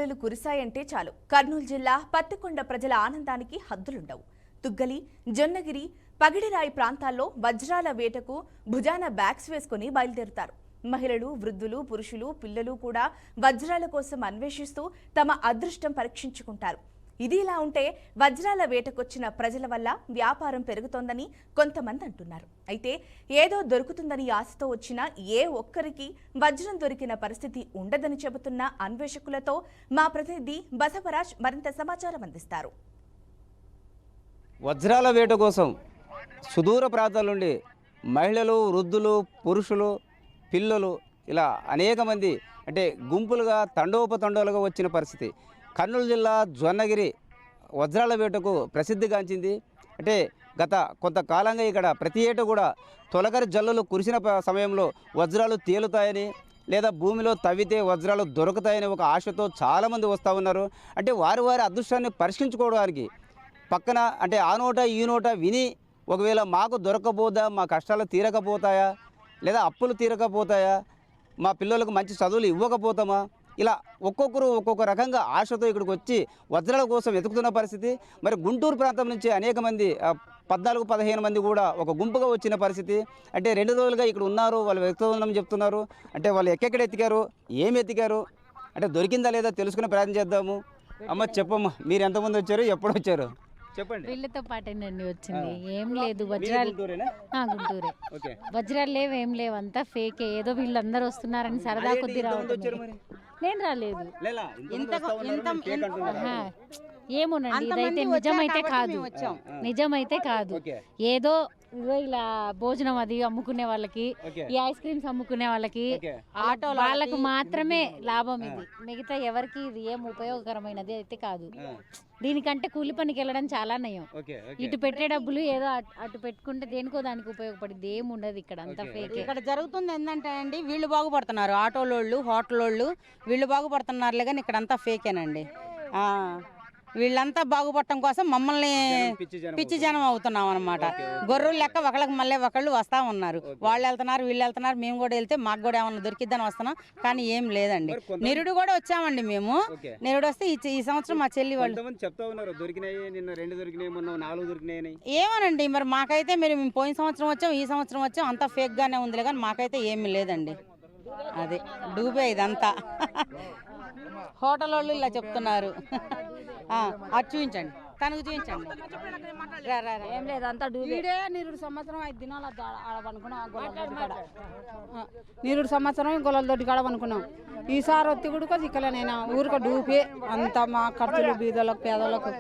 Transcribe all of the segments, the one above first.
జల్లులు కురిశాయంటే చాలు కర్నూలు జిల్లా పత్తికొండ ప్రజల ఆనందానికి హద్దులుండవు. తుగ్గలి, జొన్నగిరి, పగిడిరాయి ప్రాంతాల్లో వజ్రాల వేటకు భుజాన బ్యాగ్స్ వేసుకుని బయలుదేరుతారు. మహిళలు, వృద్ధులు, పురుషులు, పిల్లలు కూడా వజ్రాల కోసం అన్వేషిస్తూ తమ అదృష్టం పరీక్షించుకుంటారు. ఇది ఇలా ఉంటే వజ్రాల వేటకొచ్చిన ప్రజల వల్ల వ్యాపారం పెరుగుతోందని కొంతమంది అంటున్నారు. అయితే ఏదో దొరుకుతుందని ఆశతో వచ్చిన ఏ ఒక్కరికి వజ్రం దొరికిన పరిస్థితి ఉండదని చెబుతున్న అన్వేషకులతో మా ప్రతినిధి బసవరాజ్ మరింత సమాచారం అందిస్తారు. వజ్రాల వేట కోసం సుదూర ప్రాంతాల నుండి మహిళలు, వృద్ధులు, పురుషులు, పిల్లలు ఇలా అనేక మంది అంటే గుంపులుగా తండోపతండాలుగా వచ్చిన పరిస్థితి. కర్నూలు జిల్లా జొన్నగిరి వజ్రాల వేటకు ప్రసిద్ధిగాంచింది. అంటే గత కొంతకాలంగా ఇక్కడ ప్రతి ఏటా కూడా తొలకరి జల్లులు కురిసిన సమయంలో వజ్రాలు తేలుతాయని లేదా భూమిలో తవ్వితే వజ్రాలు దొరుకుతాయని ఒక ఆశతో చాలామంది వస్తూ ఉన్నారు. అంటే వారి అదృష్టాన్ని పరీక్షించుకోవడానికి పక్కన అంటే ఆ నోట ఈ నోట విని ఒకవేళ మాకు దొరకపోదా, మా కష్టాలు తీరకపోతాయా, లేదా అప్పులు తీరకపోతాయా, మా పిల్లలకు మంచి చదువులు ఇవ్వకపోతామా, ఇలా ఒక్కొక్కరు ఒక్కొక్క రకంగా ఆశతో ఇక్కడికి వచ్చి వజ్రాల కోసం వెతుకుతున్న పరిస్థితి. మరి గుంటూరు ప్రాంతం నుంచి అనేక మంది 14-15 మంది కూడా ఒక గుంపుగా వచ్చిన పరిస్థితి. అంటే 2 రోజులుగా ఇక్కడ ఉన్నారు, వాళ్ళు వెతుకుతున్నామని చెప్తున్నారు. అంటే వాళ్ళు ఎక్కడెక్కడ ఎతికారు, ఏమి ఎతికారు, అంటే దొరికిందా లేదా తెలుసుకునే ప్రయత్నం చేద్దాము. అమ్మ చెప్పమ్మా, మీరు ఎంతమంది వచ్చారు, ఎప్పుడు వచ్చారు చెప్పండి. వీళ్ళతో పాటేనండి వచ్చింది. ఏం లేదు, వజ్రాలు గుంటూరే. వజ్రాలు లేవు, ఏం లేవు, అంతా ఫేకే. ఏదో వీళ్ళందరూ వస్తున్నారని సరదా కొద్ది రావడం. నేను రాలేదు. ఏమోనండి, ఇదైతే నిజమైతే కాదు. ఏదో ఇలా భోజనం అది అమ్ముకునే వాళ్ళకి, ఈ ఐస్ క్రీమ్స్ అమ్ముకునే వాళ్ళకి, ఆటో వాళ్ళకు మాత్రమే లాభం ఇది. మిగతా ఎవరికి ఇది ఏం ఉపయోగకరమైనది అయితే కాదు. దీనికంటే కూలి పనికి వెళ్ళడం చాలా నయం. ఇటు పెట్టే డబ్బులు ఏదో అటు పెట్టుకుంటే దేనికో దానికి ఉపయోగపడింది ఏముండదు. ఇక్కడ అంతా ఫేక్. ఇక్కడ జరుగుతుంది ఏంటంటే అండి, వీళ్ళు బాగుపడుతున్నారు, ఆటోలోళ్ళు, హోటలోళ్ళు వీళ్ళు బాగుపడుతున్నారులే, కానీ ఇక్కడ అంతా ఫేకేనండి. వీళ్ళంతా బాగుపడటం కోసం మమ్మల్ని పిచ్చి జనం అవుతున్నాం అనమాట. గొర్రెలు లెక్క ఒకళ్ళకి మళ్ళీ ఒకళ్ళు వస్తూ ఉన్నారు. వాళ్ళు వెళ్తున్నారు, వీళ్ళు వెళ్తున్నారు, మేము కూడా వెళ్తే మాకు కూడా ఏమన్నా దొరికిద్దని వస్తున్నాం, కానీ ఏం లేదండి. నిరుడు కూడా వచ్చామండి మేము. నిరుడు వస్తే ఈ సంవత్సరం మా చెల్లి వాళ్ళు ఏమోనండి, మరి మాకైతే మేము పోయిన సంవత్సరం వచ్చాం, ఈ సంవత్సరం వచ్చాం, అంతా ఫేక్ గానే ఉందిలే, కానీ మాకైతే ఏమీ లేదండి. అదే డూబే ఇదంతా. హోటల్ వాళ్ళు ఇలా చెప్తున్నారు. అది చూపించండి, తనకు చూపించండి. ఏం లేదు, అంతా డూబే. నిరుడు సంవత్సరం 5 దినాలు ఆడబనుకున్నాం, నిరుడు సంవత్సరం గొల్లల దొడ్డి కాడబనుకున్నాం. ఈసారి ఒత్తి కూడా ఇక్కడనైనా ఊరిక డూపే అంతా. మా ఖర్చులు బీదలకు, పేదలకు,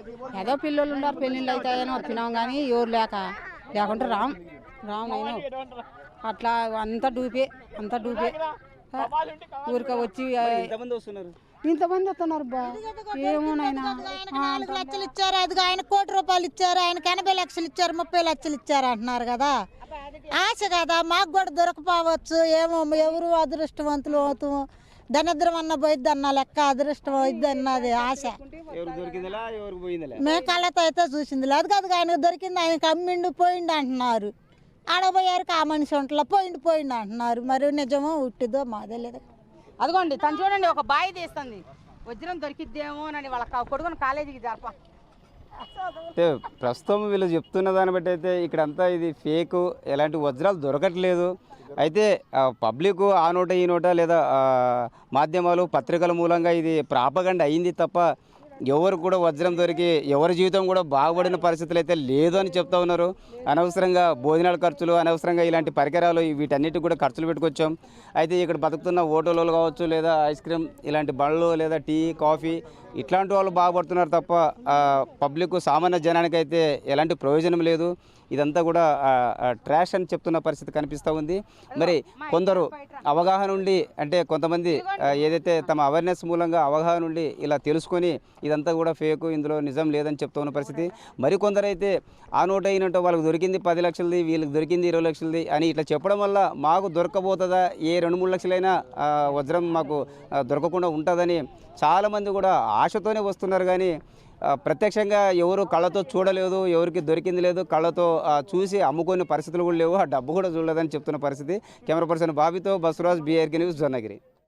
ఏదో పిల్లలు ఉన్నారు, పెళ్ళిళ్ళు అవుతాయని వచ్చినాం, కానీ ఎవరు లేకుంటే రామైనా అట్లా అంతా డూపే ఊరిక వచ్చి ఇంతమంది వస్తున్నారు. ఏమోనైనా 4 లక్షలు ఇచ్చారు, అది ఆయన 1 కోటి రూపాయలు ఇచ్చారు, ఆయనకి 80 లక్షలు ఇచ్చారు, 30 లక్షలు ఇచ్చారు అంటున్నారు కదా. ఆశ కదా, మాకు కూడా దొరకపోవచ్చు. ఏమో ఎవరు అదృష్టవంతులు అవుతాము, దరిద్రం అన్న పోయిద్ది అన్న లెక్క, అదృష్టం పోయిద్ది అన్నది ఆశ. మేము కళ్ళతో అయితే చూసింది లేదు కదా. ఆయనకు దొరికింది, ఆయనకి అమ్మిండు పోయిండు అంటున్నారు. ఆడబోయారికి ఆ మనిషి ఒంట్లో పోయిండు అంటున్నారు. మరి నిజమో ఉట్టిదో మాదే లేదు. అదిగోండి తను చూడండి, ఒక బాయి తీస్తుంది, వజ్రం దొరికిద్దేమో అని వాళ్ళ కొడుకుని కాలేజీకి జరప. అంటే ప్రస్తుతం వీళ్ళు చెప్తున్న దాన్ని బట్టి అయితే ఇక్కడంతా ఇది ఫేకు, ఎలాంటి వజ్రాలు దొరకట్లేదు. అయితే పబ్లిక్ ఆ నోట ఈ నోట లేదా మాధ్యమాలు, పత్రికల మూలంగా ఇది ప్రాపగండ అయింది తప్ప ఎవరు కూడా వజ్రం దొరికి ఎవరి జీవితం కూడా బాగుపడిన పరిస్థితులు అయితే లేదు అని చెప్తా ఉన్నారు. అనవసరంగా భోజనాల ఖర్చులు, అనవసరంగా ఇలాంటి పరికరాలు వీటన్నిటికి కూడా ఖర్చులు పెట్టుకొచ్చాం. అయితే ఇక్కడ బతుకుతున్న హోటళ్ళు కావచ్చు, లేదా ఐస్ క్రీమ్ ఇలాంటి బళ్ళు, లేదా టీ, కాఫీ ఇట్లాంటి వాళ్ళు బాగుపడుతున్నారు తప్ప పబ్లిక్, సామాన్య జనానికి అయితే ఎలాంటి ప్రయోజనం లేదు. ఇదంతా కూడా ట్రాష్ అని చెప్తున్న పరిస్థితి కనిపిస్తూ ఉంది. మరి కొందరు అవగాహన ఉండి, అంటే కొంతమంది ఏదైతే తమ అవేర్నెస్ మూలంగా అవగాహన ఉండి ఇలా తెలుసుకొని ఇదంతా కూడా ఫేకు, ఇందులో నిజం లేదని చెప్తూ ఉన్న పరిస్థితి. మరికొందరైతే ఆ నోట అయినట్టు వాళ్ళకి దొరికింది 10 లక్షలది, వీళ్ళకి దొరికింది 20 లక్షలది అని ఇట్లా చెప్పడం వల్ల మాకు దొరకబోతుందా, ఏ 2-3 లక్షలైనా వజ్రం మాకు దొరకకుండా ఉంటుందని చాలామంది కూడా ఆశతోనే వస్తున్నారు. కానీ ప్రత్యక్షంగా ఎవరు కళ్ళతో చూడలేదు, ఎవరికి దొరికింది లేదు, కళ్ళతో చూసి అమ్ముకునే పరిస్థితులు కూడా లేవు, ఆ డబ్బు కూడా చూడలేదని చెప్తున్న పరిస్థితి. కెమెరా పర్సన్ బాబీతో బసవరాజ్, BRK న్యూస్, జొన్నగిరి.